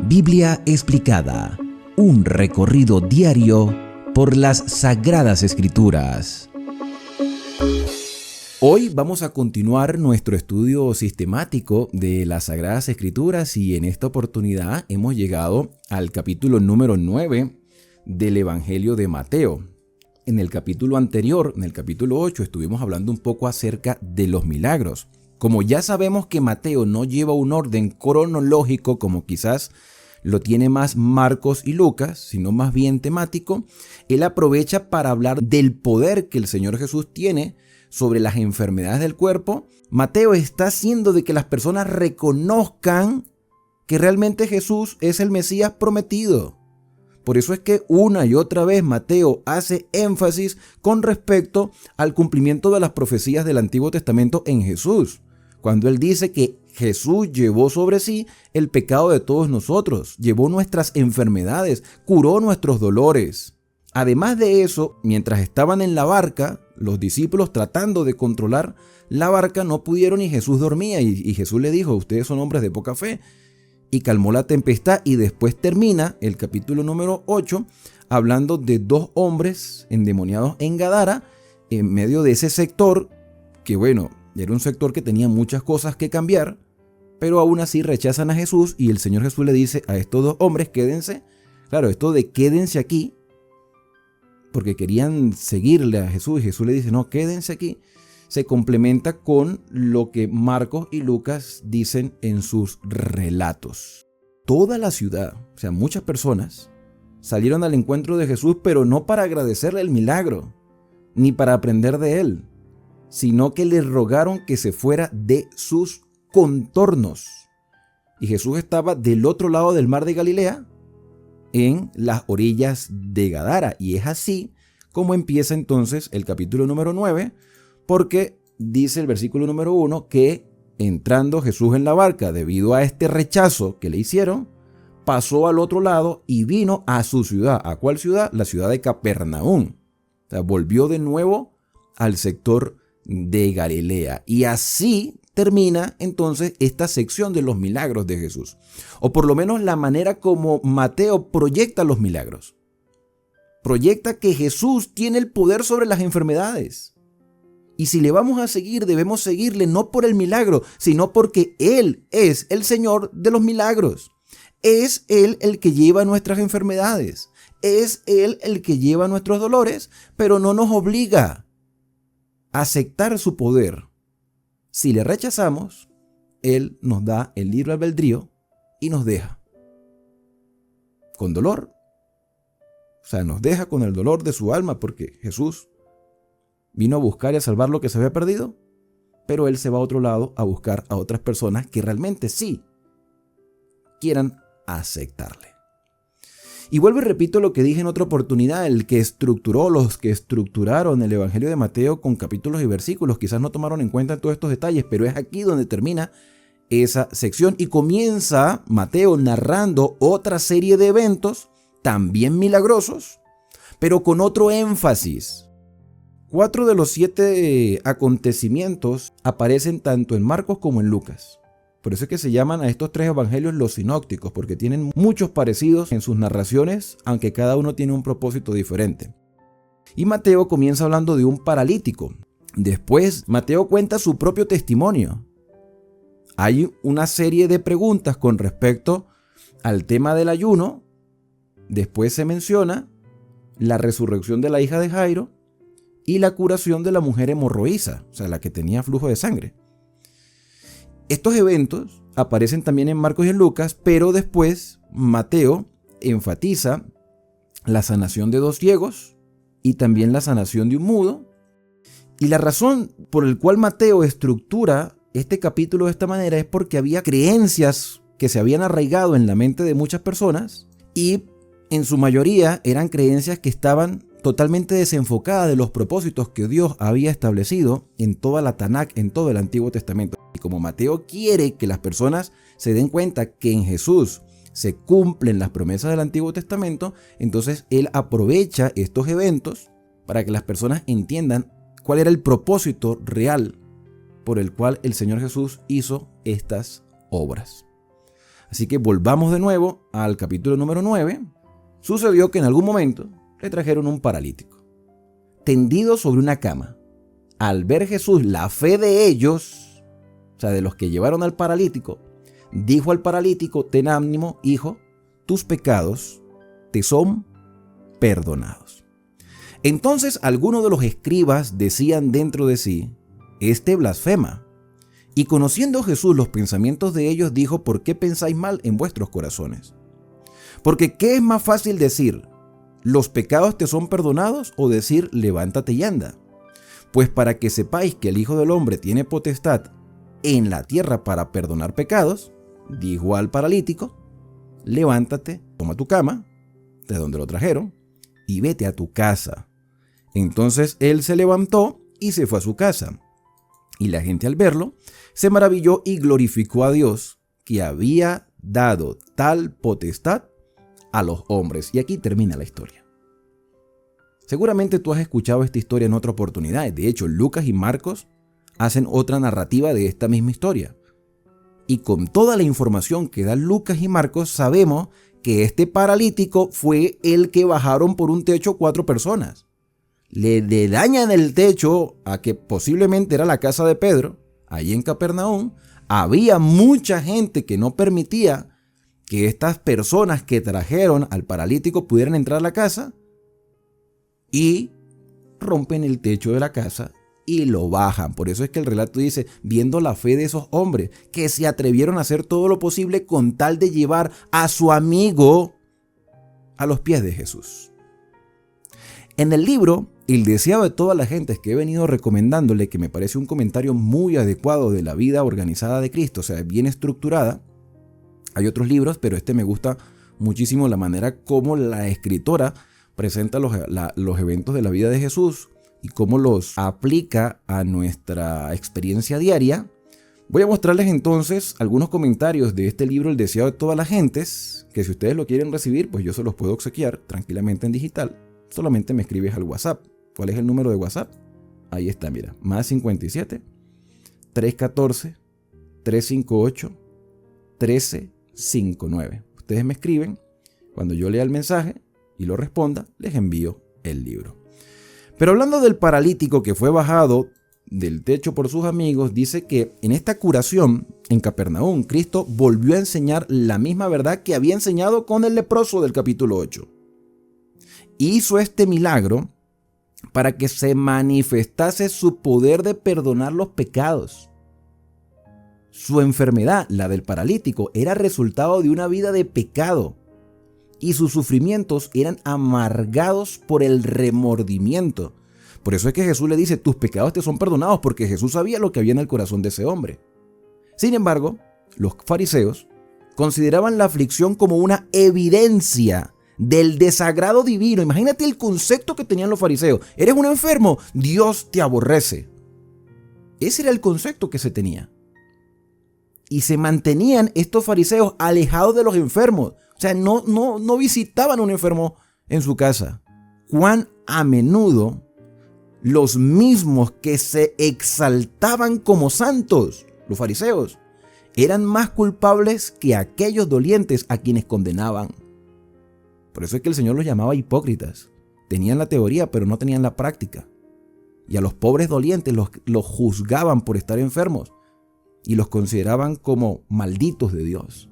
Biblia explicada, un recorrido diario por las Sagradas Escrituras. Hoy vamos a continuar nuestro estudio sistemático de las Sagradas Escrituras y en esta oportunidad hemos llegado al capítulo número 9 del Evangelio de Mateo. En el capítulo anterior, en el capítulo 8, estuvimos hablando un poco acerca de los milagros. Como ya sabemos que Mateo no lleva un orden cronológico como quizás lo tiene más Marcos y Lucas, sino más bien temático, él aprovecha para hablar del poder que el Señor Jesús tiene sobre las enfermedades del cuerpo. Mateo está haciendo de que las personas reconozcan que realmente Jesús es el Mesías prometido. Por eso es que una y otra vez Mateo hace énfasis con respecto al cumplimiento de las profecías del Antiguo Testamento en Jesús, cuando él dice que Jesús llevó sobre sí el pecado de todos nosotros, llevó nuestras enfermedades, curó nuestros dolores. Además de eso, mientras estaban en la barca, los discípulos tratando de controlar la barca no pudieron y Jesús dormía y Jesús le dijo: ustedes son hombres de poca fe, y calmó la tempestad. Y después termina el capítulo número 8 hablando de dos hombres endemoniados en Gadara, en medio de ese sector que era un sector que tenía muchas cosas que cambiar, pero aún así rechazan a Jesús y el Señor Jesús le dice a estos dos hombres: quédense. Claro, esto de quédense aquí, porque querían seguirle a Jesús y Jesús le dice: no, quédense aquí, se complementa con lo que Marcos y Lucas dicen en sus relatos. Toda la ciudad, o sea, muchas personas, salieron al encuentro de Jesús, pero no para agradecerle el milagro, ni para aprender de él, sino que le rogaron que se fuera de sus contornos. Y Jesús estaba del otro lado del mar de Galilea, en las orillas de Gadara. Y es así como empieza entonces el capítulo número 9, porque dice el versículo número 1 que entrando Jesús en la barca, debido a este rechazo que le hicieron, pasó al otro lado y vino a su ciudad. ¿A cuál ciudad? La ciudad de Capernaum. O sea, volvió de nuevo al sector de Galilea. Y así termina entonces esta sección de los milagros de Jesús, o por lo menos la manera como Mateo proyecta los milagros. Proyecta que Jesús tiene el poder sobre las enfermedades. Y si le vamos a seguir, debemos seguirle no por el milagro, sino porque Él es el Señor de los milagros. Es Él el que lleva nuestras enfermedades. Es Él el que lleva nuestros dolores, pero no nos obliga a aceptar su poder. Si le rechazamos, Él nos da el libre albedrío y nos deja con dolor. O sea, nos deja con el dolor de su alma, porque Jesús vino a buscar y a salvar lo que se había perdido, pero Él se va a otro lado a buscar a otras personas que realmente sí quieran aceptarle. Y vuelvo y repito lo que dije en otra oportunidad: los que estructuraron el Evangelio de Mateo con capítulos y versículos quizás no tomaron en cuenta todos estos detalles, pero es aquí donde termina esa sección y comienza Mateo narrando otra serie de eventos también milagrosos, pero con otro énfasis. 4 de los 7 acontecimientos aparecen tanto en Marcos como en Lucas. Por eso es que se llaman a estos 3 evangelios los sinópticos, porque tienen muchos parecidos en sus narraciones, aunque cada uno tiene un propósito diferente. Y Mateo comienza hablando de un paralítico. Después, Mateo cuenta su propio testimonio. Hay una serie de preguntas con respecto al tema del ayuno. Después se menciona la resurrección de la hija de Jairo y la curación de la mujer hemorroísa, o sea, la que tenía flujo de sangre. Estos eventos aparecen también en Marcos y en Lucas, pero después Mateo enfatiza la sanación de 2 ciegos y también la sanación de un mudo. Y la razón por la cual Mateo estructura este capítulo de esta manera es porque había creencias que se habían arraigado en la mente de muchas personas y en su mayoría eran creencias que estaban totalmente desenfocadas de los propósitos que Dios había establecido en toda la Tanakh, en todo el Antiguo Testamento. Y como Mateo quiere que las personas se den cuenta que en Jesús se cumplen las promesas del Antiguo Testamento, entonces él aprovecha estos eventos para que las personas entiendan cuál era el propósito real por el cual el Señor Jesús hizo estas obras. Así que volvamos de nuevo al capítulo número 9. Sucedió que en algún momento le trajeron un paralítico, tendido sobre una cama. Al ver Jesús la fe de ellos, o sea, de los que llevaron al paralítico, dijo al paralítico: ten ánimo, hijo, tus pecados te son perdonados. Entonces algunos de los escribas decían dentro de sí: este blasfema. Y conociendo Jesús los pensamientos de ellos, dijo: ¿por qué pensáis mal en vuestros corazones? Porque ¿qué es más fácil decir: los pecados te son perdonados, o decir: levántate y anda? Pues para que sepáis que el Hijo del Hombre tiene potestad en la tierra para perdonar pecados, dijo al paralítico: levántate, toma tu cama, de donde lo trajeron, y vete a tu casa. Entonces él se levantó y se fue a su casa. Y la gente, al verlo, se maravilló y glorificó a Dios, que había dado tal potestad a los hombres. Y aquí termina la historia. Seguramente tú has escuchado esta historia en otra oportunidad. De hecho, Lucas y Marcos hacen otra narrativa de esta misma historia. Y con toda la información que dan Lucas y Marcos, sabemos que este paralítico fue el que bajaron por un techo 4 personas. Le dañan el techo a que posiblemente era la casa de Pedro, allí en Capernaum. Había mucha gente que no permitía que estas personas que trajeron al paralítico pudieran entrar a la casa, y rompen el techo de la casa y lo bajan. Por eso es que el relato dice: viendo la fe de esos hombres que se atrevieron a hacer todo lo posible con tal de llevar a su amigo a los pies de Jesús. En el libro El deseo de todas las gentes, que he venido recomendándole, que me parece un comentario muy adecuado de la vida organizada de Cristo, o sea, bien estructurada. Hay otros libros, pero este me gusta muchísimo la manera como la escritora presenta los eventos de la vida de Jesús y cómo los aplica a nuestra experiencia diaria. Voy a mostrarles entonces algunos comentarios de este libro, El deseo de todas las gentes, que si ustedes lo quieren recibir, pues yo se los puedo obsequiar tranquilamente en digital. Solamente me escribes al WhatsApp. ¿Cuál es el número de WhatsApp? Ahí está, mira, más 57 314 358 1359. Ustedes me escriben, cuando yo lea el mensaje y lo responda, les envío el libro. Pero hablando del paralítico que fue bajado del techo por sus amigos, dice que en esta curación en Capernaum, Cristo volvió a enseñar la misma verdad que había enseñado con el leproso del capítulo 8. Hizo este milagro para que se manifestase su poder de perdonar los pecados. Su enfermedad, la del paralítico, era resultado de una vida de pecado, y sus sufrimientos eran amargados por el remordimiento. Por eso es que Jesús le dice: tus pecados te son perdonados, porque Jesús sabía lo que había en el corazón de ese hombre. Sin embargo, los fariseos consideraban la aflicción como una evidencia del desagrado divino. Imagínate el concepto que tenían los fariseos: eres un enfermo, Dios te aborrece. Ese era el concepto que se tenía. Y se mantenían estos fariseos alejados de los enfermos. O sea, no visitaban a un enfermo en su casa. Cuán a menudo los mismos que se exaltaban como santos, los fariseos, eran más culpables que aquellos dolientes a quienes condenaban. Por eso es que el Señor los llamaba hipócritas. Tenían la teoría, pero no tenían la práctica. Y a los pobres dolientes los juzgaban por estar enfermos y los consideraban como malditos de Dios.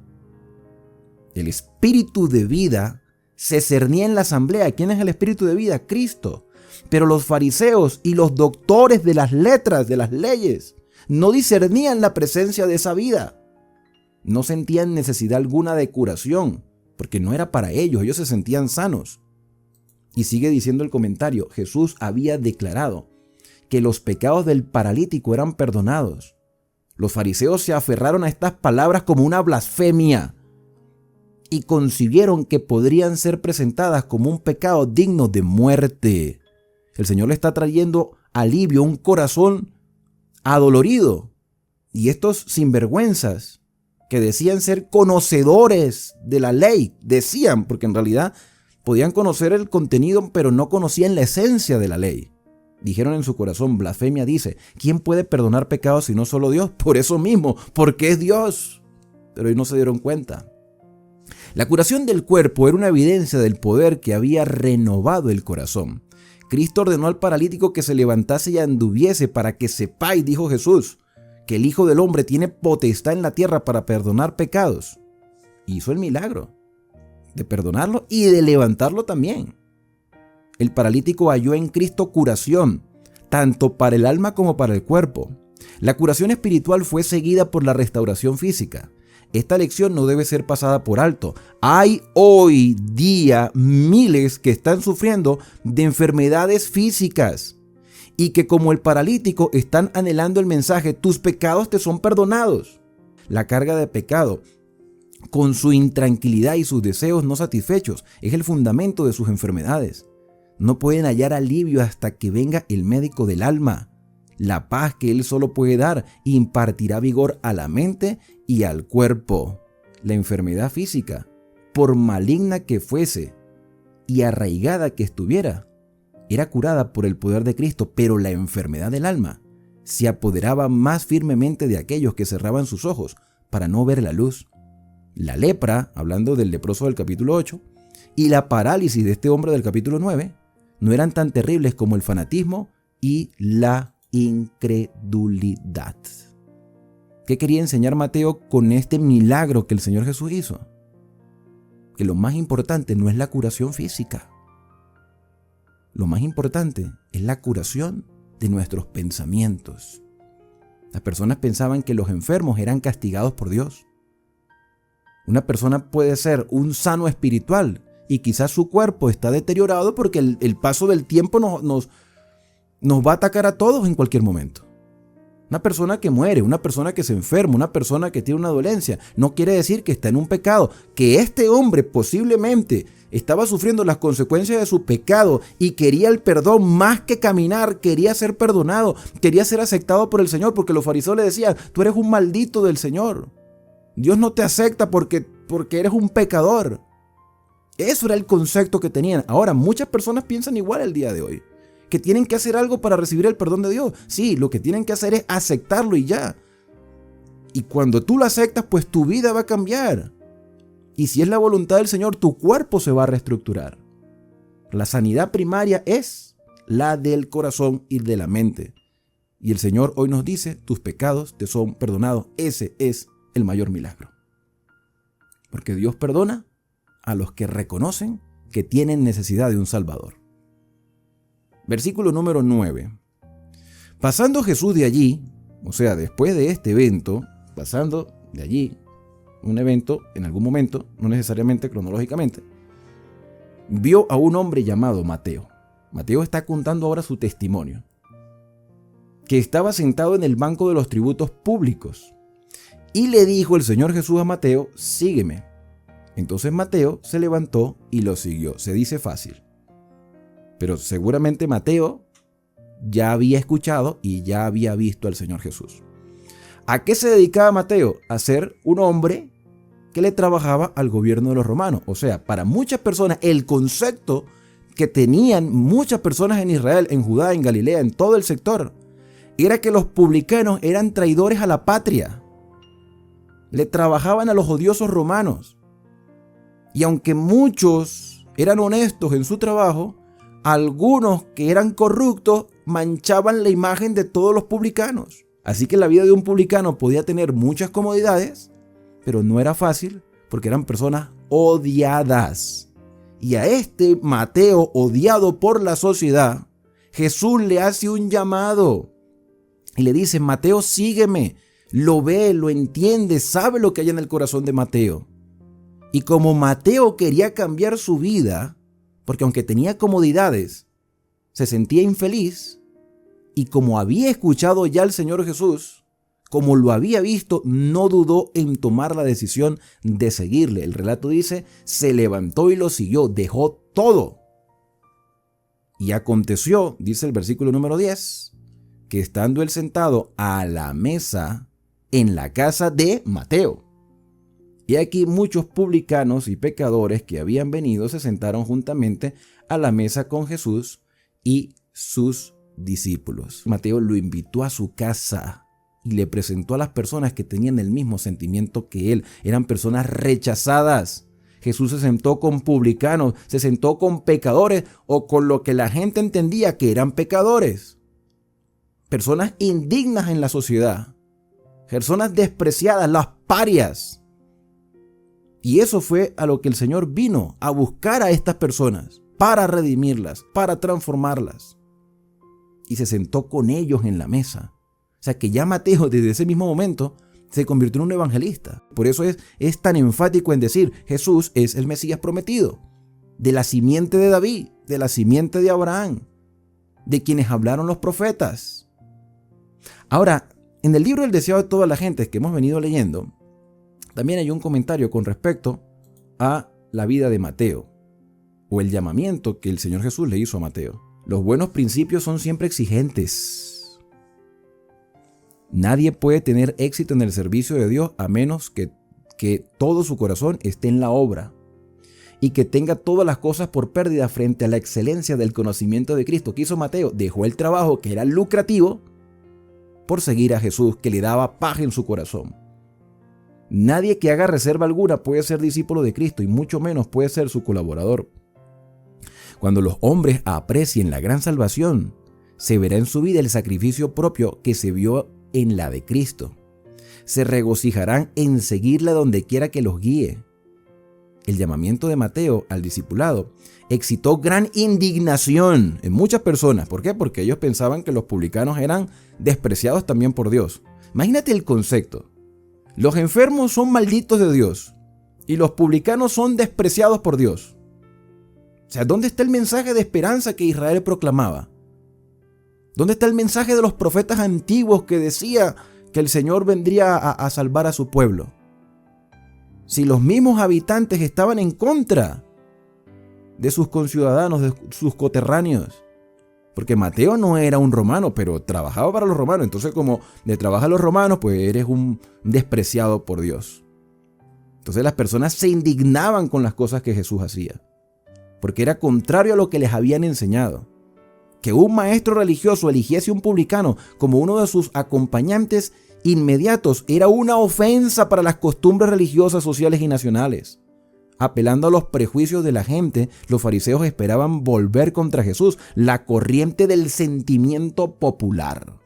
El espíritu de vida se cernía en la asamblea. ¿Quién es el espíritu de vida? Cristo. Pero los fariseos y los doctores de las letras, de las leyes, no discernían la presencia de esa vida. No sentían necesidad alguna de curación, porque no era para ellos. Ellos se sentían sanos. Y sigue diciendo el comentario: Jesús había declarado que los pecados del paralítico eran perdonados. Los fariseos se aferraron a estas palabras como una blasfemia y concibieron que podrían ser presentadas como un pecado digno de muerte. El Señor le está trayendo alivio a un corazón adolorido. Y estos sinvergüenzas que decían ser conocedores de la ley, decían, porque en realidad podían conocer el contenido, pero no conocían la esencia de la ley. Dijeron en su corazón: blasfemia dice, ¿quién puede perdonar pecados sino solo Dios? Por eso mismo, porque es Dios. pero ellos no se dieron cuenta. La curación del cuerpo era una evidencia del poder que había renovado el corazón. Cristo ordenó al paralítico que se levantase y anduviese para que sepáis, dijo Jesús, que el Hijo del Hombre tiene potestad en la tierra para perdonar pecados. Hizo el milagro de perdonarlo y de levantarlo también. El paralítico halló en Cristo curación, tanto para el alma como para el cuerpo. La curación espiritual fue seguida por la restauración física. Esta lección no debe ser pasada por alto. Hay hoy día miles que están sufriendo de enfermedades físicas y que, como el paralítico, están anhelando el mensaje: tus pecados te son perdonados. La carga de pecado, con su intranquilidad y sus deseos no satisfechos, es el fundamento de sus enfermedades. No pueden hallar alivio hasta que venga el médico del alma. La paz que Él solo puede dar impartirá vigor a la mente y al cuerpo. La enfermedad física, por maligna que fuese y arraigada que estuviera, era curada por el poder de Cristo, pero la enfermedad del alma se apoderaba más firmemente de aquellos que cerraban sus ojos para no ver la luz. La lepra, hablando del leproso del capítulo 8, y la parálisis de este hombre del capítulo 9, no eran tan terribles como el fanatismo y la incredulidad. ¿Qué quería enseñar Mateo con este milagro que el Señor Jesús hizo? Que lo más importante no es la curación física. Lo más importante es la curación de nuestros pensamientos. Las personas pensaban que los enfermos eran castigados por Dios. Una persona puede ser un sano espiritual y quizás su cuerpo está deteriorado porque el paso del tiempo nos va a atacar a todos en cualquier momento. Una persona que muere, una persona que se enferma, una persona que tiene una dolencia, no quiere decir que está en un pecado. Que este hombre posiblemente estaba sufriendo las consecuencias de su pecado y quería el perdón más que caminar, quería ser perdonado, quería ser aceptado por el Señor, porque los fariseos le decían: tú eres un maldito del Señor. Dios no te acepta porque eres un pecador. Eso era el concepto que tenían. Ahora, muchas personas piensan igual el día de hoy, que tienen que hacer algo para recibir el perdón de Dios. Sí, lo que tienen que hacer es aceptarlo y ya. Y cuando tú lo aceptas, pues tu vida va a cambiar. Y si es la voluntad del Señor, tu cuerpo se va a reestructurar. La sanidad primaria es la del corazón y de la mente. Y el Señor hoy nos dice: tus pecados te son perdonados. Ese es el mayor milagro. Porque Dios perdona a los que reconocen que tienen necesidad de un Salvador. Versículo número 9. Pasando Jesús de allí, o sea, después de este evento, pasando de allí, un evento en algún momento, no necesariamente cronológicamente, vio a un hombre llamado Mateo. Mateo está contando ahora su testimonio, que estaba sentado en el banco de los tributos públicos. Y le dijo el Señor Jesús a Mateo: sígueme. Entonces Mateo se levantó y lo siguió. Se dice fácil, pero seguramente Mateo ya había escuchado y ya había visto al Señor Jesús. ¿A qué se dedicaba Mateo? A ser un hombre que le trabajaba al gobierno de los romanos. O sea, para muchas personas, el concepto que tenían muchas personas en Israel, en Judá, en Galilea, en todo el sector, era que los publicanos eran traidores a la patria. Le trabajaban a los odiosos romanos. Y aunque muchos eran honestos en su trabajo, algunos que eran corruptos manchaban la imagen de todos los publicanos. Así que la vida de un publicano podía tener muchas comodidades, pero no era fácil porque eran personas odiadas. Y a este Mateo, odiado por la sociedad, Jesús le hace un llamado y le dice: Mateo, sígueme. Lo ve, lo entiende, sabe lo que hay en el corazón de Mateo. Y como Mateo quería cambiar su vida, porque aunque tenía comodidades, se sentía infeliz, y como había escuchado ya al Señor Jesús, como lo había visto, no dudó en tomar la decisión de seguirle. El relato dice: se levantó y lo siguió, dejó todo. Y aconteció, dice el versículo número 10, que estando él sentado a la mesa en la casa de Mateo, y aquí muchos publicanos y pecadores que habían venido se sentaron juntamente a la mesa con Jesús y sus discípulos. Mateo lo invitó a su casa, y le presentó a las personas que tenían el mismo sentimiento que él. Eran personas rechazadas. Jesús se sentó con publicanos, se sentó con pecadores o con lo que la gente entendía que eran pecadores. Personas indignas en la sociedad. Personas despreciadas, las parias. Y eso fue a lo que el Señor vino, a buscar a estas personas, para redimirlas, para transformarlas. Y se sentó con ellos en la mesa. O sea que ya Mateo desde ese mismo momento se convirtió en un evangelista. Por eso es tan enfático en decir, Jesús es el Mesías prometido, de la simiente de David, de la simiente de Abraham, de quienes hablaron los profetas. Ahora, en el libro El deseo de toda la gente que hemos venido leyendo, también hay un comentario con respecto a la vida de Mateo, o el llamamiento que el Señor Jesús le hizo a Mateo. Los buenos principios son siempre exigentes. Nadie puede tener éxito en el servicio de Dios a menos que todo su corazón esté en la obra y que tenga todas las cosas por pérdida frente a la excelencia del conocimiento de Cristo. ¿Qué hizo Mateo? Dejó el trabajo que era lucrativo por seguir a Jesús, que le daba paz en su corazón. Nadie que haga reserva alguna puede ser discípulo de Cristo y mucho menos puede ser su colaborador. Cuando los hombres aprecien la gran salvación, se verá en su vida el sacrificio propio que se vio en la de Cristo. Se regocijarán en seguirla donde quiera que los guíe. El llamamiento de Mateo al discipulado excitó gran indignación en muchas personas. ¿Por qué? Porque ellos pensaban que los publicanos eran despreciados también por Dios. Imagínate el concepto. Los enfermos son malditos de Dios y los publicanos son despreciados por Dios. O sea, ¿dónde está el mensaje de esperanza que Israel proclamaba? ¿Dónde está el mensaje de los profetas antiguos que decía que el Señor vendría a salvar a su pueblo? Si los mismos habitantes estaban en contra de sus conciudadanos, de sus coterráneos. Porque Mateo no era un romano, pero trabajaba para los romanos. Entonces, como le trabaja a los romanos, pues eres un despreciado por Dios. Entonces las personas se indignaban con las cosas que Jesús hacía, porque era contrario a lo que les habían enseñado. Que un maestro religioso eligiese un publicano como uno de sus acompañantes inmediatos era una ofensa para las costumbres religiosas, sociales y nacionales. Apelando a los prejuicios de la gente, los fariseos esperaban volver contra Jesús la corriente del sentimiento popular.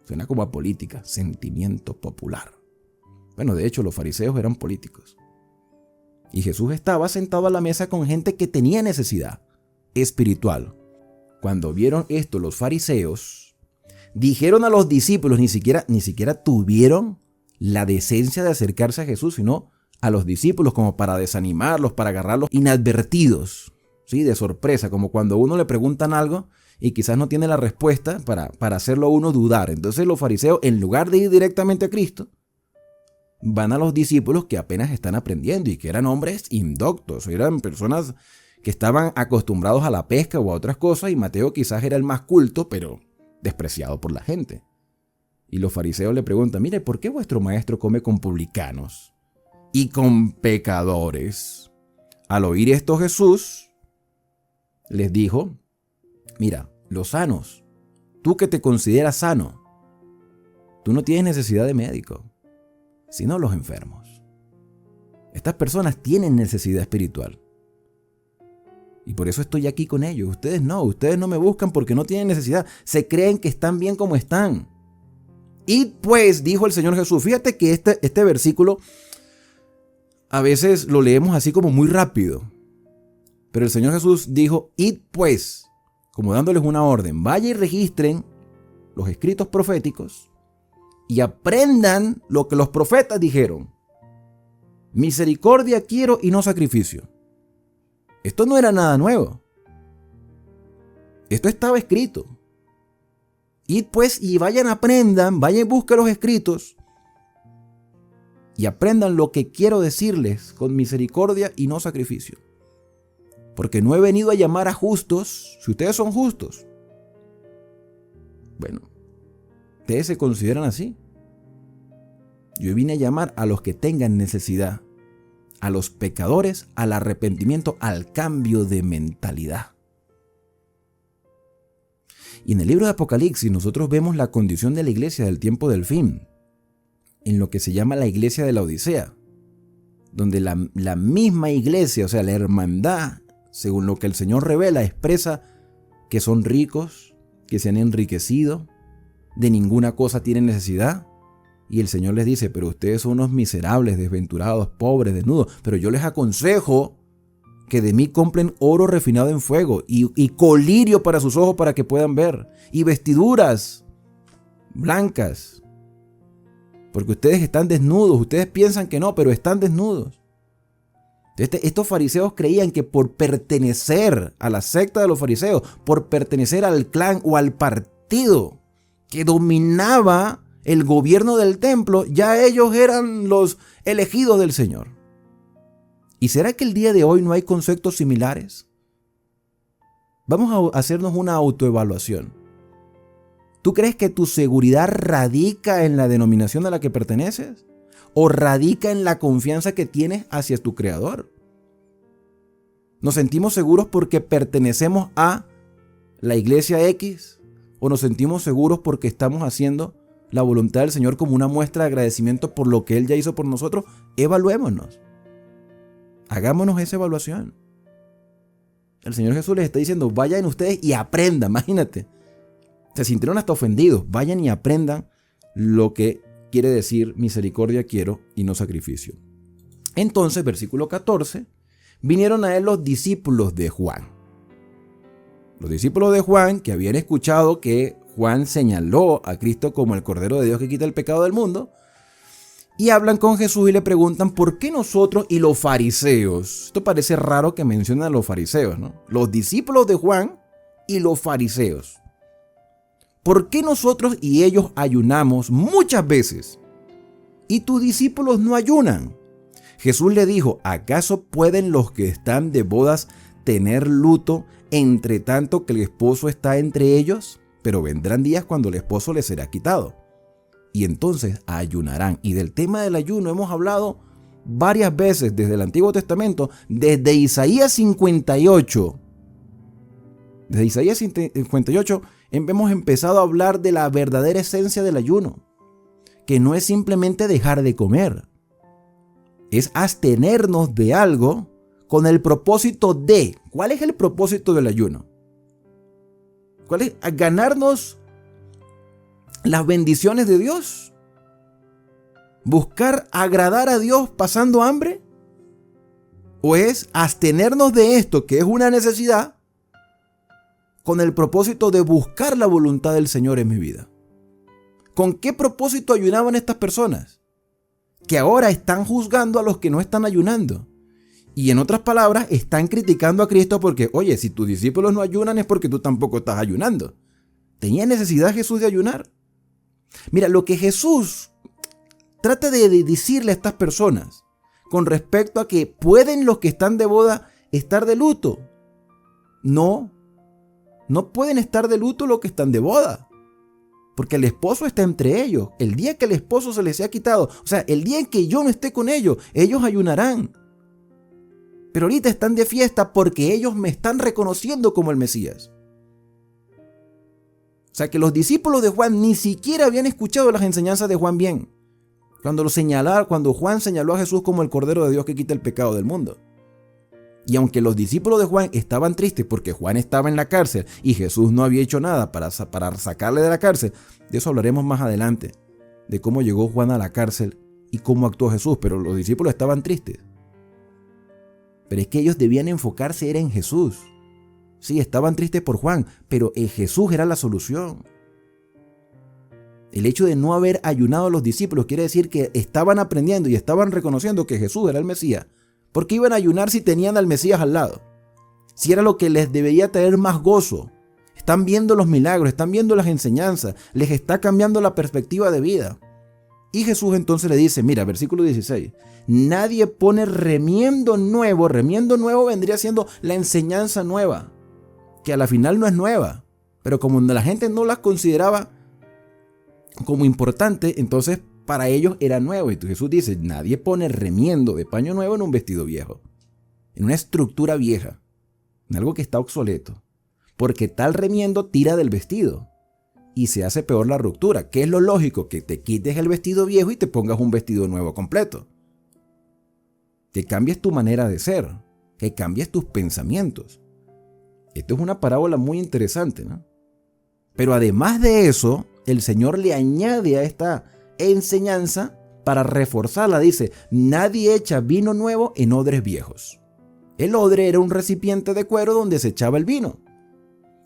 Suena como a política, sentimiento popular. Bueno, de hecho, los fariseos eran políticos. Y Jesús estaba sentado a la mesa con gente que tenía necesidad espiritual. Cuando vieron esto los fariseos, dijeron a los discípulos, ni siquiera tuvieron la decencia de acercarse a Jesús, sino a los discípulos como para desanimarlos, para agarrarlos inadvertidos, ¿sí? De sorpresa, como cuando a uno le preguntan algo y quizás no tiene la respuesta para hacerlo a uno dudar. Entonces los fariseos, en lugar de ir directamente a Cristo, van a los discípulos que apenas están aprendiendo y que eran hombres indoctos, eran personas que estaban acostumbrados a la pesca o a otras cosas, y Mateo quizás era el más culto, pero despreciado por la gente. Y los fariseos le preguntan, mire, ¿por qué vuestro maestro come con publicanos y con pecadores? Al oír esto Jesús les dijo, mira, los sanos, tú que te consideras sano, tú no tienes necesidad de médico, sino los enfermos. Estas personas tienen necesidad espiritual. Y por eso estoy aquí con ellos. Ustedes no me buscan porque no tienen necesidad. Se creen que están bien como están. Y pues, dijo el Señor Jesús, fíjate que este versículo a veces lo leemos así como muy rápido. Pero el Señor Jesús dijo, id pues, como dándoles una orden, vaya y registren los escritos proféticos y aprendan lo que los profetas dijeron. Misericordia quiero y no sacrificio. Esto no era nada nuevo. Esto estaba escrito. Id pues y vayan, aprendan, vayan y busquen los escritos y aprendan lo que quiero decirles con misericordia y no sacrificio. Porque no he venido a llamar a justos, si ustedes son justos. Bueno, ustedes se consideran así. Yo vine a llamar a los que tengan necesidad, a los pecadores, al arrepentimiento, al cambio de mentalidad. Y en el libro de Apocalipsis nosotros vemos la condición de la iglesia del tiempo del fin, en lo que se llama la iglesia de la Odisea, donde la misma iglesia, o sea, la hermandad, según lo que el Señor revela, expresa que son ricos, que se han enriquecido, de ninguna cosa tienen necesidad. Y el Señor les dice, pero ustedes son unos miserables, desventurados, pobres, desnudos, pero yo les aconsejo que de mí compren oro refinado en fuego y colirio para sus ojos para que puedan ver, y vestiduras blancas, porque ustedes están desnudos. Ustedes piensan que no, pero están desnudos. Estos fariseos creían que por pertenecer a la secta de los fariseos, por pertenecer al clan o al partido que dominaba el gobierno del templo, ya ellos eran los elegidos del Señor. ¿Y será que el día de hoy no hay conceptos similares? Vamos a hacernos una autoevaluación. ¿Tú crees que tu seguridad radica en la denominación a la que perteneces? ¿O radica en la confianza que tienes hacia tu Creador? ¿Nos sentimos seguros porque pertenecemos a la iglesia X? ¿O nos sentimos seguros porque estamos haciendo la voluntad del Señor como una muestra de agradecimiento por lo que Él ya hizo por nosotros? Evaluémonos. Hagámonos esa evaluación. El Señor Jesús les está diciendo, vayan ustedes y aprendan. Imagínate, se sintieron hasta ofendidos. Vayan y aprendan lo que quiere decir misericordia quiero y no sacrificio. Entonces, versículo 14, vinieron a él los discípulos de Juan. Los discípulos de Juan, que habían escuchado que Juan señaló a Cristo como el Cordero de Dios que quita el pecado del mundo, y hablan con Jesús y le preguntan, ¿por qué nosotros y los fariseos? Esto parece raro que mencionen a los fariseos, ¿no? Los discípulos de Juan y los fariseos. ¿Por qué nosotros y ellos ayunamos muchas veces y tus discípulos no ayunan? Jesús le dijo, ¿acaso pueden los que están de bodas tener luto entre tanto que el esposo está entre ellos? Pero vendrán días cuando el esposo les será quitado. Y entonces ayunarán. Y del tema del ayuno hemos hablado varias veces desde el Antiguo Testamento, desde Isaías 58. Desde Isaías 58 hemos empezado a hablar de la verdadera esencia del ayuno, que no es simplemente dejar de comer, es abstenernos de algo con el propósito de... ¿Cuál es el propósito del ayuno? ¿Cuál es? Ganarnos las bendiciones de Dios. ¿Buscar agradar a Dios pasando hambre? ¿O es abstenernos de esto, que es una necesidad, con el propósito de buscar la voluntad del Señor en mi vida? ¿Con qué propósito ayunaban estas personas? Que ahora están juzgando a los que no están ayunando. Y en otras palabras, están criticando a Cristo porque, oye, si tus discípulos no ayunan es porque tú tampoco estás ayunando. ¿Tenía necesidad Jesús de ayunar? Mira, lo que Jesús trata de decirle a estas personas con respecto a que pueden los que están de boda estar de luto. No pueden estar de luto los que están de boda, porque el esposo está entre ellos. El día que el esposo se les sea quitado, o sea, el día en que yo no esté con ellos, ellos ayunarán. Pero ahorita están de fiesta porque ellos me están reconociendo como el Mesías. O sea que los discípulos de Juan ni siquiera habían escuchado las enseñanzas de Juan bien, cuando Juan señaló a Jesús como el Cordero de Dios que quita el pecado del mundo. Y aunque los discípulos de Juan estaban tristes porque Juan estaba en la cárcel y Jesús no había hecho nada para sacarle de la cárcel, de eso hablaremos más adelante, de cómo llegó Juan a la cárcel y cómo actuó Jesús, pero los discípulos estaban tristes. Pero es que ellos debían enfocarse era en Jesús. Sí, estaban tristes por Juan, pero Jesús era la solución. El hecho de no haber ayunado a los discípulos quiere decir que estaban aprendiendo y estaban reconociendo que Jesús era el Mesías. ¿Por qué iban a ayunar si tenían al Mesías al lado? Si era lo que les debería traer más gozo. Están viendo los milagros, están viendo las enseñanzas, les está cambiando la perspectiva de vida. Y Jesús entonces le dice, mira, versículo 16, nadie pone remiendo nuevo vendría siendo la enseñanza nueva, que a la final no es nueva, pero como la gente no las consideraba como importante, entonces para ellos era nuevo. Y Jesús dice, nadie pone remiendo de paño nuevo en un vestido viejo, en una estructura vieja, en algo que está obsoleto. porque tal remiendo tira del vestido y se hace peor la ruptura. ¿Qué es lo lógico? Que te quites el vestido viejo y te pongas un vestido nuevo completo. Que cambies tu manera de ser, que cambies tus pensamientos. Esto es una parábola muy interesante, ¿no? Pero además de eso, el Señor le añade a esta enseñanza para reforzarla. Dice, nadie echa vino nuevo en odres viejos. El odre era un recipiente de cuero donde se echaba el vino.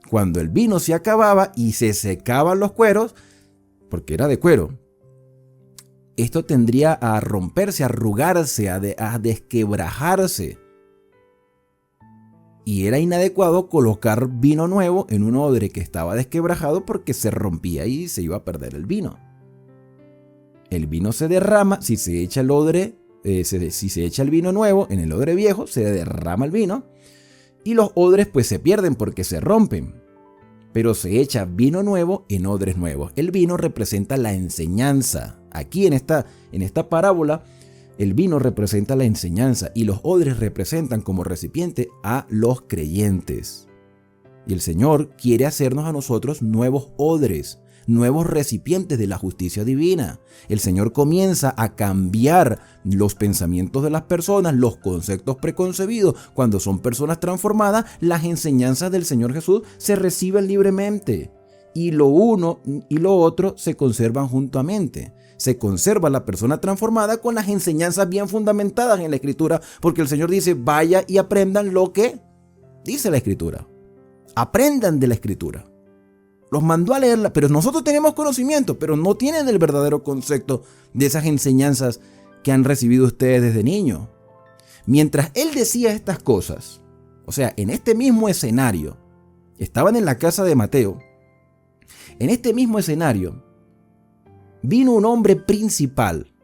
Cuando el vino se acababa y se secaban los cueros, porque era de cuero, esto tendría a romperse, a arrugarse, a desquebrajarse. Y era inadecuado colocar vino nuevo en un odre que estaba desquebrajado porque se rompía y se iba a perder el vino. El vino se derrama, si se echa el odre, si se echa el vino nuevo en el odre viejo, se derrama el vino y los odres pues se pierden porque se rompen. Pero se echa vino nuevo en odres nuevos. El vino representa la enseñanza. Aquí en esta parábola, el vino representa la enseñanza y los odres representan como recipiente a los creyentes. Y el Señor quiere hacernos a nosotros nuevos odres, nuevos recipientes de la justicia divina. El Señor comienza a cambiar los pensamientos de las personas, los conceptos preconcebidos. Cuando son personas transformadas, las enseñanzas del Señor Jesús se reciben libremente. Y lo uno y lo otro se conservan juntamente. Se conserva la persona transformada con las enseñanzas bien fundamentadas en la Escritura, porque el Señor dice, vaya y aprendan lo que dice la Escritura. Aprendan de la Escritura. Los mandó a leerla, pero nosotros tenemos conocimiento, pero no tienen el verdadero concepto de esas enseñanzas que han recibido ustedes desde niños. Mientras él decía estas cosas, o sea, en este mismo escenario, estaban en la casa de Mateo, en este mismo escenario, vino un hombre principal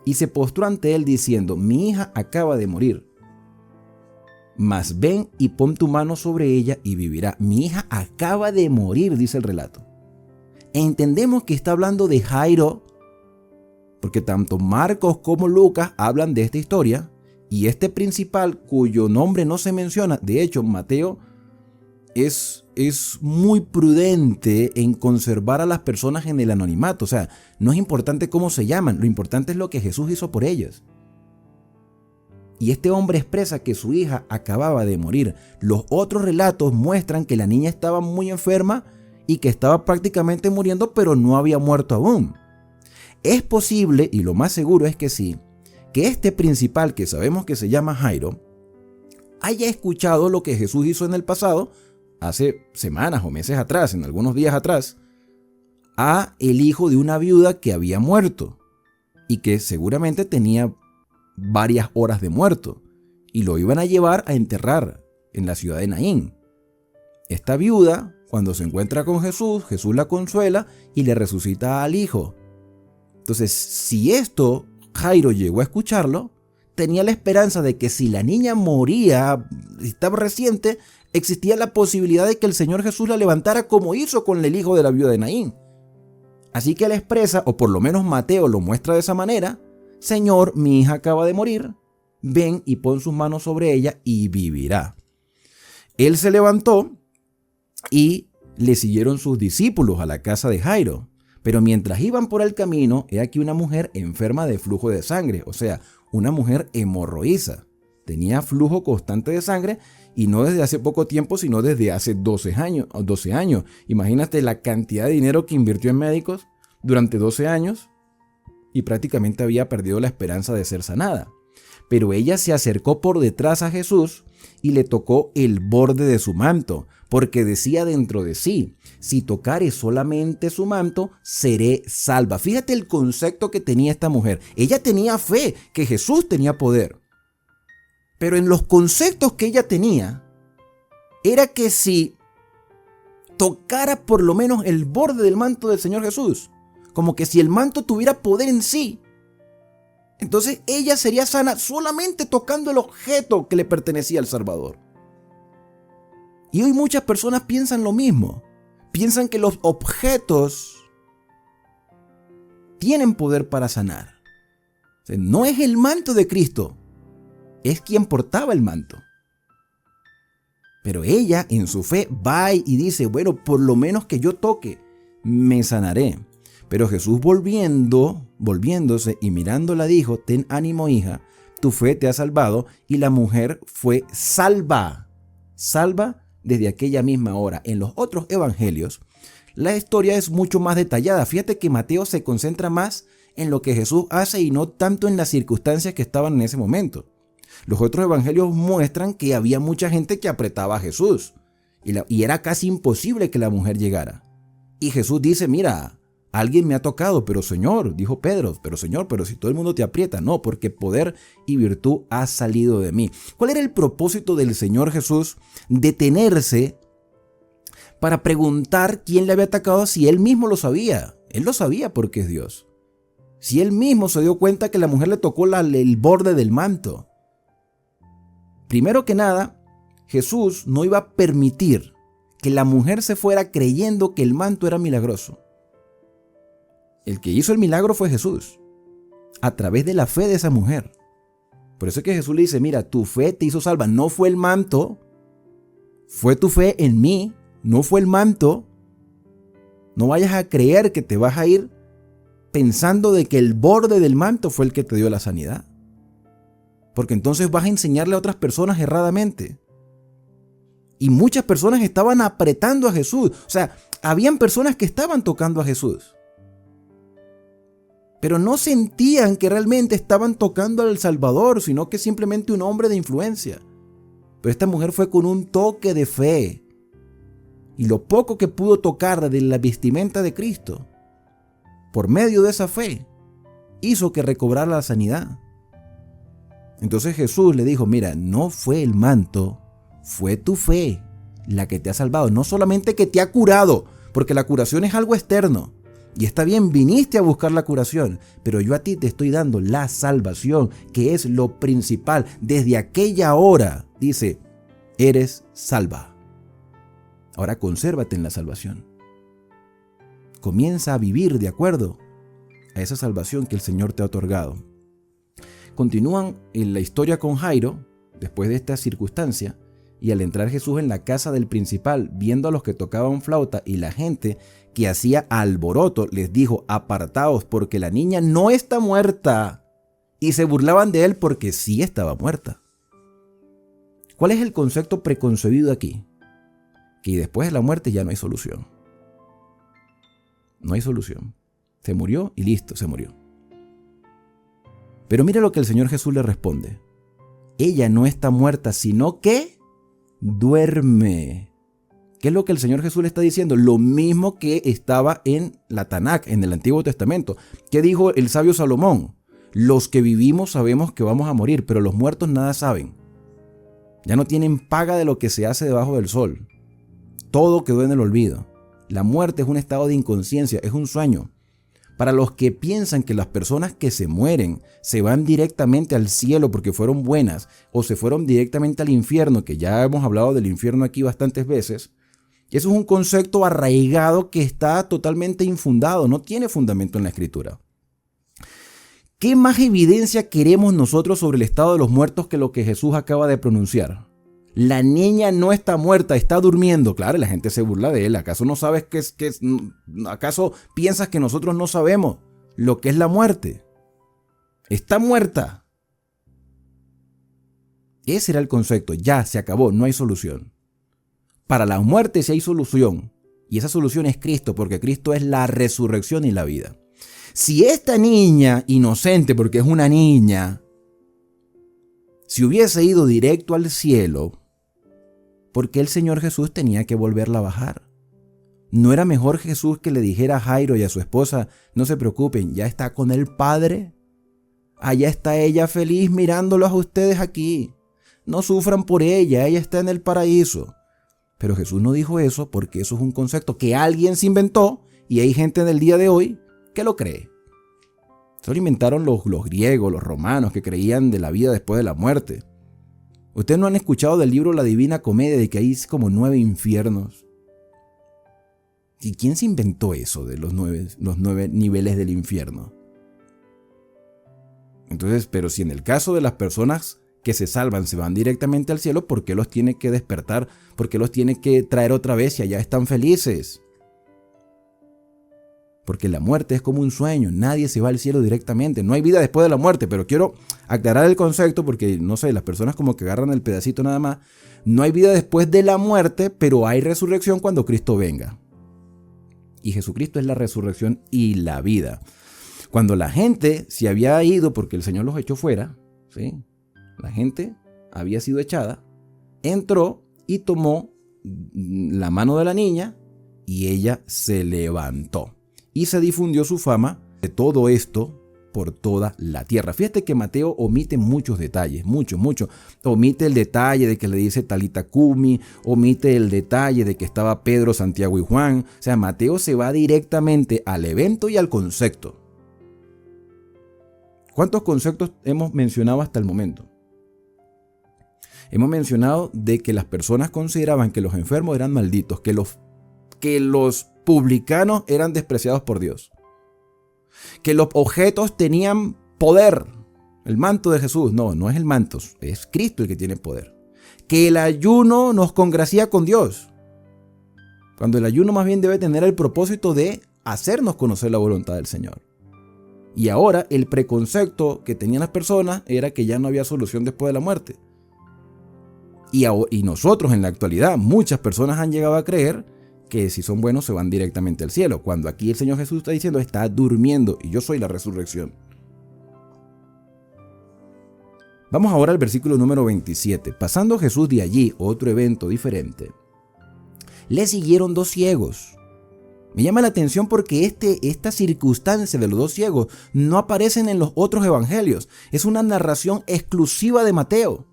y se postró ante él diciendo, mi hija acaba de morir. Mas ven y pon tu mano sobre ella y vivirá. Mi hija acaba de morir, dice el relato. Entendemos que está hablando de Jairo, porque tanto Marcos como Lucas hablan de esta historia, y este principal, cuyo nombre no se menciona, de hecho Mateo es muy prudente en conservar a las personas en el anonimato. O sea, no es importante cómo se llaman, lo importante es lo que Jesús hizo por ellas. Y este hombre expresa que su hija acababa de morir. Los otros relatos muestran que la niña estaba muy enferma y que estaba prácticamente muriendo, pero no había muerto aún. Es posible, y lo más seguro es que sí, que este principal, que sabemos que se llama Jairo, haya escuchado lo que Jesús hizo en el pasado, hace semanas o meses atrás, en algunos días atrás, a el hijo de una viuda que había muerto y que seguramente tenía varias horas de muerto y lo iban a llevar a enterrar en la ciudad de Naín. Esta viuda, cuando se encuentra con Jesús, Jesús la consuela y le resucita al hijo. Entonces, si esto Jairo llegó a escucharlo, tenía la esperanza de que si la niña moría, estaba reciente, existía la posibilidad de que el Señor Jesús la levantara como hizo con el hijo de la viuda de Naín. Así que él expresa, o por lo menos Mateo lo muestra de esa manera, Señor, mi hija acaba de morir, ven y pon sus manos sobre ella y vivirá. Él se levantó y le siguieron sus discípulos a la casa de Jairo. Pero mientras iban por el camino, he aquí una mujer enferma de flujo de sangre, o sea, una mujer hemorroísa. Tenía flujo constante de sangre y no desde hace poco tiempo, sino desde hace 12 años. Imagínate la cantidad de dinero que invirtió en médicos durante 12 años. Y prácticamente había perdido la esperanza de ser sanada. Pero ella se acercó por detrás a Jesús y le tocó el borde de su manto, porque decía dentro de sí, si tocare solamente su manto, seré salva. Fíjate el concepto que tenía esta mujer. Ella tenía fe que Jesús tenía poder. Pero en los conceptos que ella tenía, era que si tocara por lo menos el borde del manto del Señor Jesús, como que si el manto tuviera poder en sí, entonces ella sería sana solamente tocando el objeto que le pertenecía al Salvador. Y hoy muchas personas piensan lo mismo. Piensan que los objetos tienen poder para sanar. O sea, no es el manto de Cristo, es quien portaba el manto. Pero ella en su fe va y dice, bueno, por lo menos que yo toque, me sanaré. Pero Jesús volviéndose y mirándola dijo, ten ánimo hija, tu fe te ha salvado, y la mujer fue salva desde aquella misma hora. En los otros evangelios, la historia es mucho más detallada. Fíjate que Mateo se concentra más en lo que Jesús hace y no tanto en las circunstancias que estaban en ese momento. Los otros evangelios muestran que había mucha gente que apretaba a Jesús y era casi imposible que la mujer llegara. Y Jesús dice, mira, alguien me ha tocado, pero Señor, dijo Pedro, pero Señor, pero si todo el mundo te aprieta, no, porque poder y virtud ha salido de mí. ¿Cuál era el propósito del Señor Jesús? Detenerse para preguntar quién le había atacado si él mismo lo sabía. Él lo sabía porque es Dios. Si él mismo se dio cuenta que la mujer le tocó el borde del manto. Primero que nada, Jesús no iba a permitir que la mujer se fuera creyendo que el manto era milagroso. El que hizo el milagro fue Jesús, a través de la fe de esa mujer. Por eso es que Jesús le dice, mira, tu fe te hizo salva. No fue el manto, fue tu fe en mí, no fue el manto. No vayas a creer que te vas a ir pensando de que el borde del manto fue el que te dio la sanidad. Porque entonces vas a enseñarle a otras personas erradamente. Y muchas personas estaban apretando a Jesús. O sea, habían personas que estaban tocando a Jesús, pero no sentían que realmente estaban tocando al Salvador, sino que simplemente un hombre de influencia. Pero esta mujer fue con un toque de fe. Y lo poco que pudo tocar de la vestimenta de Cristo, por medio de esa fe, hizo que recobrara la sanidad. Entonces Jesús le dijo, mira, no fue el manto, fue tu fe la que te ha salvado. No solamente que te ha curado, porque la curación es algo externo. Y está bien, viniste a buscar la curación, pero yo a ti te estoy dando la salvación, que es lo principal. Desde aquella hora, dice, eres salva. Ahora consérvate en la salvación. Comienza a vivir de acuerdo a esa salvación que el Señor te ha otorgado. Continúan en la historia con Jairo, después de esta circunstancia, y al entrar Jesús en la casa del principal, viendo a los que tocaban flauta y la gente que hacía alboroto, les dijo, apartaos, porque la niña no está muerta. Y se burlaban de él porque sí estaba muerta. ¿Cuál es el concepto preconcebido aquí? Que después de la muerte ya no hay solución. No hay solución. Se murió y listo, se murió. Pero mira lo que el Señor Jesús le responde. Ella no está muerta, sino que duerme. ¿Qué es lo que el Señor Jesús le está diciendo? Lo mismo que estaba en la Tanakh, en el Antiguo Testamento. ¿Qué dijo el sabio Salomón? Los que vivimos sabemos que vamos a morir, pero los muertos nada saben. Ya no tienen paga de lo que se hace debajo del sol. Todo quedó en el olvido. La muerte es un estado de inconsciencia, es un sueño. Para los que piensan que las personas que se mueren se van directamente al cielo porque fueron buenas o se fueron directamente al infierno, que ya hemos hablado del infierno aquí bastantes veces, eso es un concepto arraigado que está totalmente infundado, no tiene fundamento en la Escritura. ¿Qué más evidencia queremos nosotros sobre el estado de los muertos que lo que Jesús acaba de pronunciar? La niña no está muerta, está durmiendo. Claro, la gente se burla de él. ¿Acaso no sabes qué es? ¿Acaso piensas que nosotros no sabemos lo que es la muerte? Está muerta. Ese era el concepto. Ya, se acabó, no hay solución. Para la muerte sí hay solución. Y esa solución es Cristo, porque Cristo es la resurrección y la vida. Si esta niña, inocente porque es una niña, si hubiese ido directo al cielo, ¿por qué el Señor Jesús tenía que volverla a bajar? ¿No era mejor Jesús que le dijera a Jairo y a su esposa, no se preocupen, ya está con el Padre? Allá está ella feliz mirándolos a ustedes aquí. No sufran por ella está en el paraíso. Pero Jesús no dijo eso porque eso es un concepto que alguien se inventó y hay gente en el día de hoy que lo cree. Eso lo inventaron los griegos, los romanos, que creían de la vida después de la muerte. ¿Ustedes no han escuchado del libro La Divina Comedia de que hay como 9 infiernos? ¿Y quién se inventó eso de los 9 niveles del infierno? Entonces, pero si en el caso de las personas que se salvan se van directamente al cielo, ¿por qué los tiene que despertar? ¿Por qué los tiene que traer otra vez si allá están felices? Porque la muerte es como un sueño, nadie se va al cielo directamente, no hay vida después de la muerte, pero quiero aclarar el concepto porque, no sé, las personas como que agarran el pedacito nada más. No hay vida después de la muerte, pero hay resurrección cuando Cristo venga. Y Jesucristo es la resurrección y la vida. Cuando la gente se había ido porque el Señor los echó fuera, ¿sí? La gente había sido echada, entró y tomó la mano de la niña y ella se levantó. Y se difundió su fama de todo esto por toda la tierra. Fíjate que Mateo omite muchos detalles, mucho. Omite el detalle de que le dice Talita Cumi, omite el detalle de que estaba Pedro, Santiago y Juan. O sea, Mateo se va directamente al evento y al concepto. ¿Cuántos conceptos hemos mencionado hasta el momento? Hemos mencionado de que las personas consideraban que los enfermos eran malditos, que los publicanos eran despreciados por Dios, que los objetos tenían poder. El manto de Jesús, no es el manto, es Cristo el que tiene poder. Que el ayuno nos congracia con Dios, cuando el ayuno más bien debe tener el propósito de hacernos conocer la voluntad del Señor. Y ahora el preconcepto que tenían las personas era que ya no había solución después de la muerte. Y nosotros en la actualidad, muchas personas han llegado a creer que si son buenos se van directamente al cielo, cuando aquí el Señor Jesús está diciendo, está durmiendo y yo soy la resurrección. Vamos ahora al versículo número 27. Pasando Jesús de allí, otro evento diferente, le siguieron 2 ciegos. Me llama la atención porque esta circunstancia de los 2 ciegos no aparecen en los otros evangelios. Es una narración exclusiva de Mateo.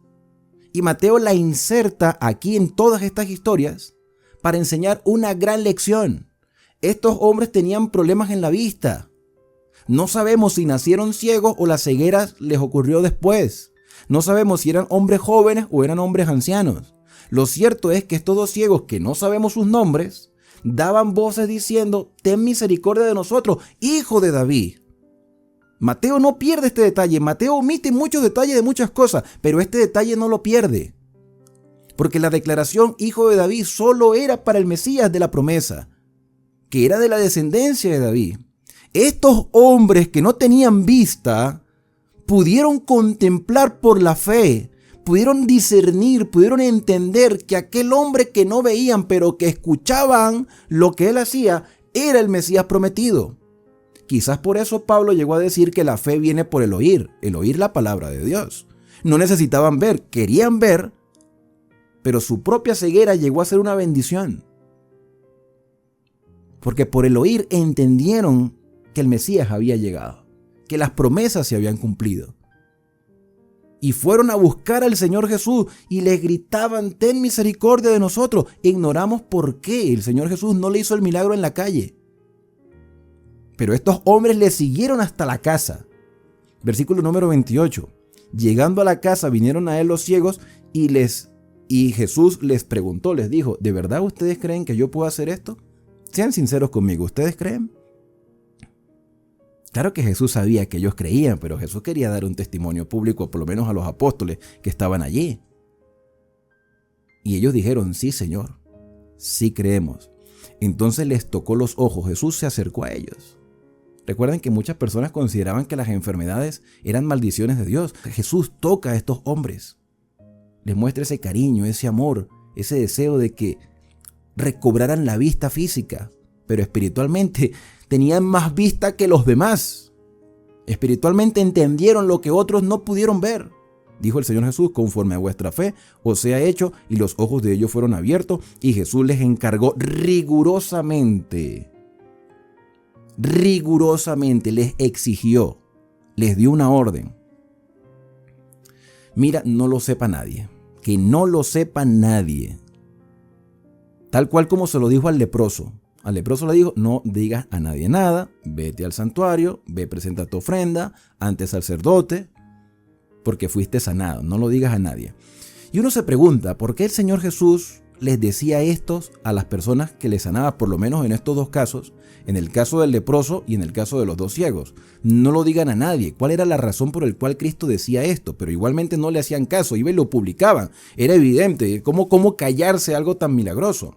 Y Mateo la inserta aquí en todas estas historias para enseñar una gran lección. Estos hombres tenían problemas en la vista. No sabemos si nacieron ciegos o la ceguera les ocurrió después. No sabemos si eran hombres jóvenes o eran hombres ancianos. Lo cierto es que estos 2 ciegos, que no sabemos sus nombres, daban voces diciendo, ten misericordia de nosotros, hijo de David. Mateo no pierde este detalle. Mateo omite muchos detalles de muchas cosas, pero este detalle no lo pierde. Porque la declaración hijo de David solo era para el Mesías de la promesa, que era de la descendencia de David. Estos hombres que no tenían vista pudieron contemplar por la fe, pudieron discernir, pudieron entender que aquel hombre que no veían pero que escuchaban lo que él hacía era el Mesías prometido. Quizás por eso Pablo llegó a decir que la fe viene por el oír la palabra de Dios. No necesitaban ver, querían ver, pero su propia ceguera llegó a ser una bendición. Porque por el oír entendieron que el Mesías había llegado, que las promesas se habían cumplido. Y fueron a buscar al Señor Jesús y le gritaban, ten misericordia de nosotros. Ignoramos por qué el Señor Jesús no le hizo el milagro en la calle. Pero estos hombres le siguieron hasta la casa. Versículo número 28. Llegando a la casa vinieron a él los ciegos y Jesús les preguntó, les dijo, ¿de verdad ustedes creen que yo puedo hacer esto? Sean sinceros conmigo, ¿ustedes creen? Claro que Jesús sabía que ellos creían, pero Jesús quería dar un testimonio público, por lo menos a los apóstoles que estaban allí. Y ellos dijeron, sí, Señor, sí creemos. Entonces les tocó los ojos, Jesús se acercó a ellos. Recuerden que muchas personas consideraban que las enfermedades eran maldiciones de Dios. Jesús toca a estos hombres, les muestra ese cariño, ese amor, ese deseo de que recobraran la vista física, pero espiritualmente tenían más vista que los demás. Espiritualmente entendieron lo que otros no pudieron ver. Dijo el Señor Jesús, conforme a vuestra fe os sea hecho, y los ojos de ellos fueron abiertos, y Jesús les encargó rigurosamente, les exigió, les dio una orden. Mira, no lo sepa nadie, que no lo sepa nadie. Tal cual como se lo dijo al leproso. Al leproso le dijo, no digas a nadie nada, vete al santuario, ve, presenta tu ofrenda ante el sacerdote, porque fuiste sanado, no lo digas a nadie. Y uno se pregunta, ¿por qué el Señor Jesús les decía estos a las personas que les sanaba, por lo menos en estos dos casos, en el caso del leproso y en el caso de los dos ciegos? No lo digan a nadie. ¿Cuál era la razón por la cual Cristo decía esto? Pero igualmente no le hacían caso, iban y lo publicaban. Era evidente. ¿Cómo callarse algo tan milagroso?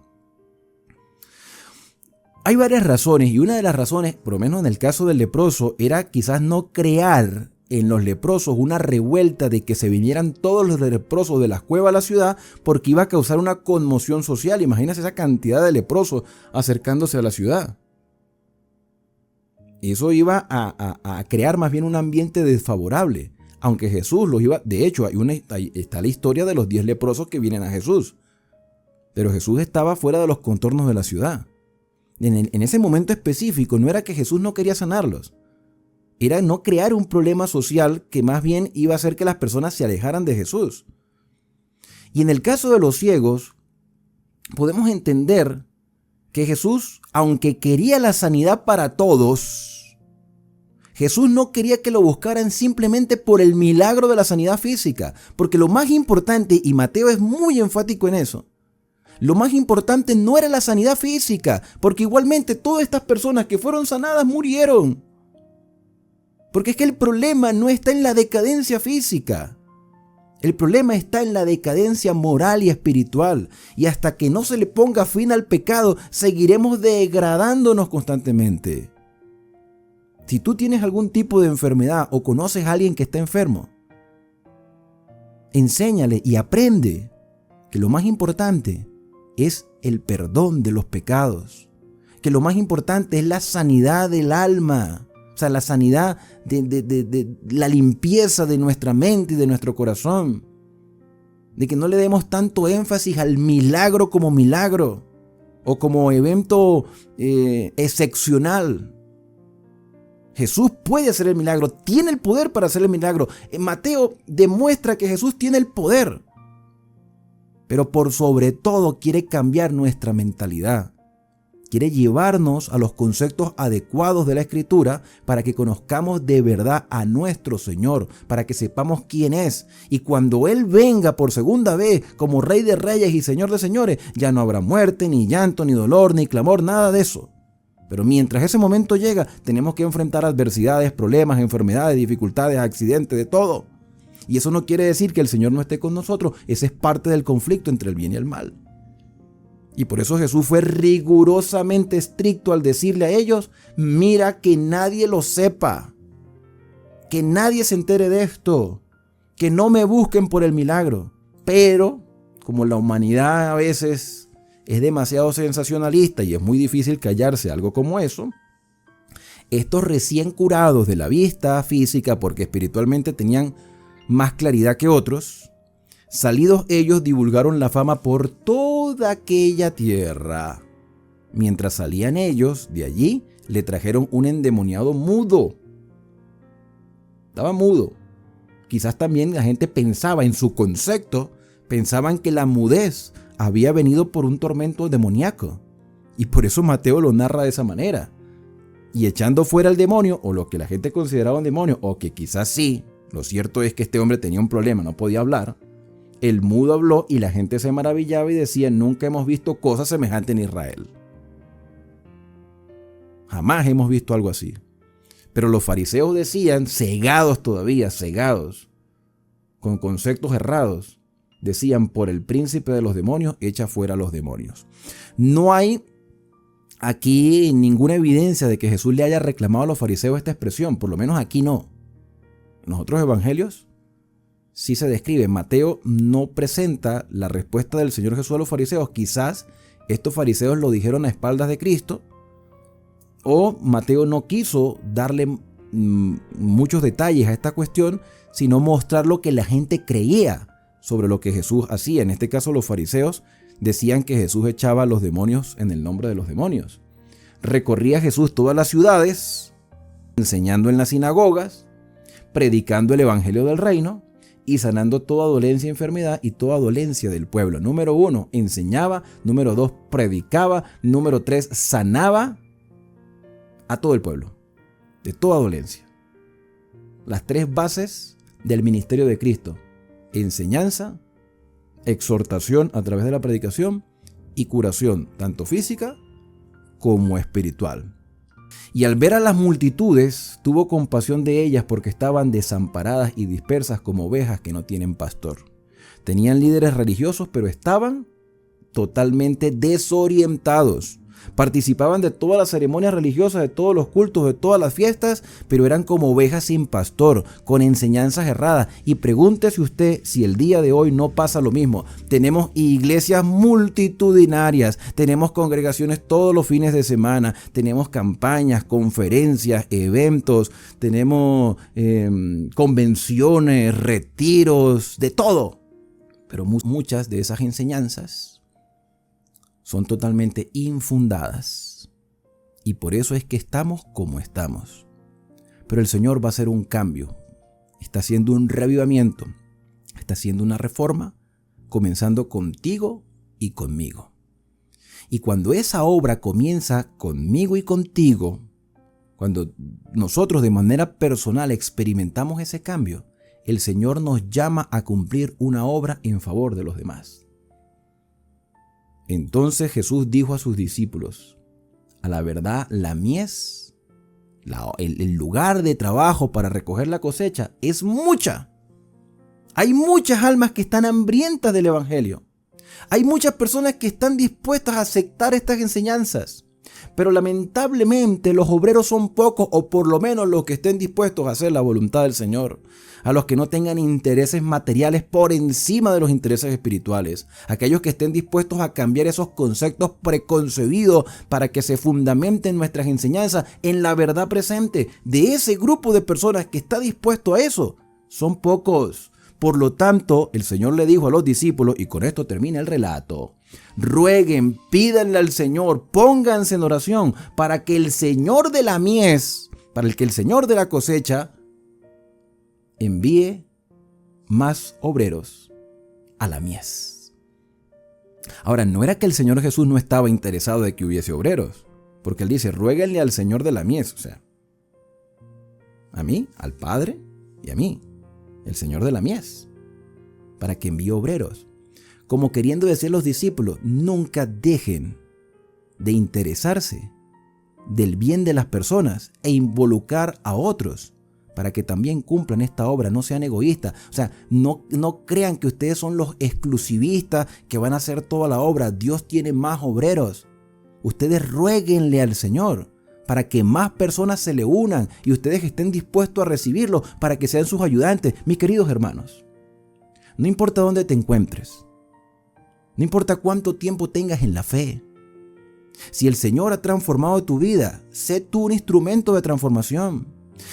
Hay varias razones, y una de las razones, por lo menos en el caso del leproso, era quizás no crear en los leprosos una revuelta de que se vinieran todos los leprosos de las cuevas a la ciudad, porque iba a causar una conmoción social. Imagínense esa cantidad de leprosos acercándose a la ciudad. Eso iba a crear más bien un ambiente desfavorable, aunque Jesús los iba. De hecho, está la historia de los 10 leprosos que vienen a Jesús, pero Jesús estaba fuera de los contornos de la ciudad. En ese momento específico no era que Jesús no quería sanarlos, era no crear un problema social que más bien iba a hacer que las personas se alejaran de Jesús. Y en el caso de los ciegos, podemos entender que Jesús, aunque quería la sanidad para todos, Jesús no quería que lo buscaran simplemente por el milagro de la sanidad física, porque lo más importante, y Mateo es muy enfático en eso, lo más importante no era la sanidad física, porque igualmente todas estas personas que fueron sanadas murieron. Porque es que el problema no está en la decadencia física. El problema está en la decadencia moral y espiritual. Y hasta que no se le ponga fin al pecado, seguiremos degradándonos constantemente. Si tú tienes algún tipo de enfermedad o conoces a alguien que está enfermo, enséñale y aprende que lo más importante es el perdón de los pecados, que lo más importante es la sanidad del alma, o sea, la sanidad de la limpieza de nuestra mente y de nuestro corazón, de que no le demos tanto énfasis al milagro como milagro o como evento excepcional. Jesús puede hacer el milagro, tiene el poder para hacer el milagro. Mateo demuestra que Jesús tiene el poder, pero por sobre todo quiere cambiar nuestra mentalidad. Quiere llevarnos a los conceptos adecuados de la Escritura para que conozcamos de verdad a nuestro Señor, para que sepamos quién es. Y cuando Él venga por segunda vez como Rey de Reyes y Señor de Señores, ya no habrá muerte, ni llanto, ni dolor, ni clamor, nada de eso. Pero mientras ese momento llega, tenemos que enfrentar adversidades, problemas, enfermedades, dificultades, accidentes, de todo. Y eso no quiere decir que el Señor no esté con nosotros. Ese es parte del conflicto entre el bien y el mal. Y por eso Jesús fue rigurosamente estricto al decirle a ellos: mira que nadie lo sepa, que nadie se entere de esto, que no me busquen por el milagro. Pero como la humanidad a veces es demasiado sensacionalista y es muy difícil callarse algo como eso, estos recién curados de la vista física, porque espiritualmente tenían más claridad que otros, salidos ellos divulgaron la fama por toda aquella tierra. Mientras salían ellos de allí, le trajeron un endemoniado mudo. Estaba mudo. Quizás también la gente pensaba, en su concepto, pensaban que la mudez había venido por un tormento demoníaco. Y por eso Mateo lo narra de esa manera. Y echando fuera el demonio, o lo que la gente consideraba un demonio, o que quizás sí, lo cierto es que este hombre tenía un problema, no podía hablar. El mudo habló y la gente se maravillaba y decía: nunca hemos visto cosa semejante en Israel. Jamás hemos visto algo así. Pero los fariseos decían, cegados todavía, cegados, con conceptos errados, decían: por el príncipe de los demonios, echa fuera a los demonios. No hay aquí ninguna evidencia de que Jesús le haya reclamado a los fariseos esta expresión, por lo menos aquí no. En los otros evangelios sí se describe. Mateo no presenta la respuesta del Señor Jesús a los fariseos. Quizás estos fariseos lo dijeron a espaldas de Cristo, o Mateo no quiso darle muchos detalles a esta cuestión, sino mostrar lo que la gente creía sobre lo que Jesús hacía. En este caso, los fariseos decían que Jesús echaba a los demonios en el nombre de los demonios. Recorría Jesús todas las ciudades, enseñando en las sinagogas, predicando el evangelio del reino y sanando toda dolencia, enfermedad y toda dolencia del pueblo. Número 1, enseñaba. Número 2, predicaba. Número 3, sanaba a todo el pueblo, de toda dolencia. Las 3 bases del ministerio de Cristo: enseñanza, exhortación a través de la predicación y curación, tanto física como espiritual. Y al ver a las multitudes, tuvo compasión de ellas porque estaban desamparadas y dispersas como ovejas que no tienen pastor. Tenían líderes religiosos, pero estaban totalmente desorientados. Participaban de todas las ceremonias religiosas, de todos los cultos, de todas las fiestas, pero eran como ovejas sin pastor, con enseñanzas erradas. Y pregúntese usted si el día de hoy no pasa lo mismo. Tenemos iglesias multitudinarias, tenemos congregaciones todos los fines de semana, tenemos campañas, conferencias, eventos, tenemos convenciones, retiros, de todo. Pero muchas de esas enseñanzas son totalmente infundadas. Y por eso es que estamos como estamos. Pero el Señor va a hacer un cambio. Está haciendo un reavivamiento. Está haciendo una reforma, comenzando contigo y conmigo. Y cuando esa obra comienza conmigo y contigo, cuando nosotros de manera personal experimentamos ese cambio, el Señor nos llama a cumplir una obra en favor de los demás. Entonces Jesús dijo a sus discípulos: a la verdad, la mies, el lugar de trabajo para recoger la cosecha es mucha. Hay muchas almas que están hambrientas del Evangelio. Hay muchas personas que están dispuestas a aceptar estas enseñanzas. Pero lamentablemente los obreros son pocos, o por lo menos los que estén dispuestos a hacer la voluntad del Señor. A los que no tengan intereses materiales por encima de los intereses espirituales. Aquellos que estén dispuestos a cambiar esos conceptos preconcebidos para que se fundamenten nuestras enseñanzas en la verdad presente. De ese grupo de personas que está dispuesto a eso, son pocos. Por lo tanto, el Señor le dijo a los discípulos, y con esto termina el relato: rueguen, pídanle al Señor, pónganse en oración para que el Señor de la mies, para el que el Señor de la cosecha envíe más obreros a la mies. Ahora, no era que el Señor Jesús no estaba interesado de que hubiese obreros, porque Él dice: ruéguenle al Señor de la mies, o sea, a mí, al Padre y a mí, el Señor de la mies, para que envíe obreros. Como queriendo decir los discípulos: nunca dejen de interesarse del bien de las personas e involucrar a otros para que también cumplan esta obra. No sean egoístas. O sea, no crean que ustedes son los exclusivistas que van a hacer toda la obra. Dios tiene más obreros. Ustedes ruéguenle al Señor para que más personas se le unan y ustedes estén dispuestos a recibirlo para que sean sus ayudantes. Mis queridos hermanos, no importa dónde te encuentres, no importa cuánto tiempo tengas en la fe, si el Señor ha transformado tu vida, sé tú un instrumento de transformación.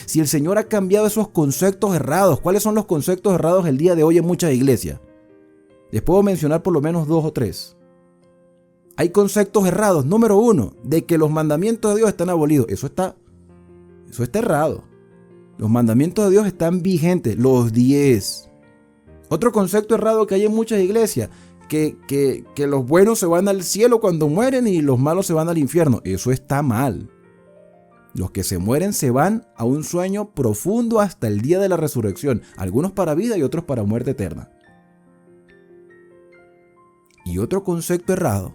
Si el Señor ha cambiado esos conceptos errados, ¿cuáles son los conceptos errados el día de hoy en muchas iglesias? Les puedo mencionar por lo menos 2 o 3. Hay conceptos errados. Número 1, de que los mandamientos de Dios están abolidos. Eso está errado. Los mandamientos de Dios están vigentes, los 10. Otro concepto errado que hay en muchas iglesias, que los buenos se van al cielo cuando mueren y los malos se van al infierno. Eso está mal. Los que se mueren se van a un sueño profundo hasta el día de la resurrección. Algunos para vida y otros para muerte eterna. Y otro concepto errado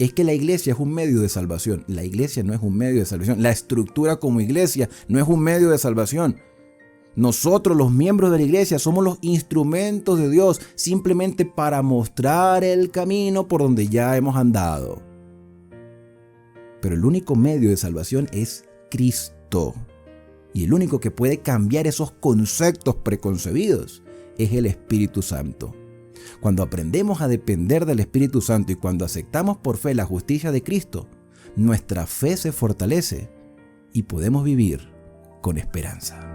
es que la iglesia es un medio de salvación. La iglesia no es un medio de salvación. La estructura como iglesia no es un medio de salvación. Nosotros, los miembros de la iglesia, somos los instrumentos de Dios simplemente para mostrar el camino por donde ya hemos andado. Pero el único medio de salvación es Cristo. Y el único que puede cambiar esos conceptos preconcebidos es el Espíritu Santo. Cuando aprendemos a depender del Espíritu Santo y cuando aceptamos por fe la justicia de Cristo, nuestra fe se fortalece y podemos vivir con esperanza.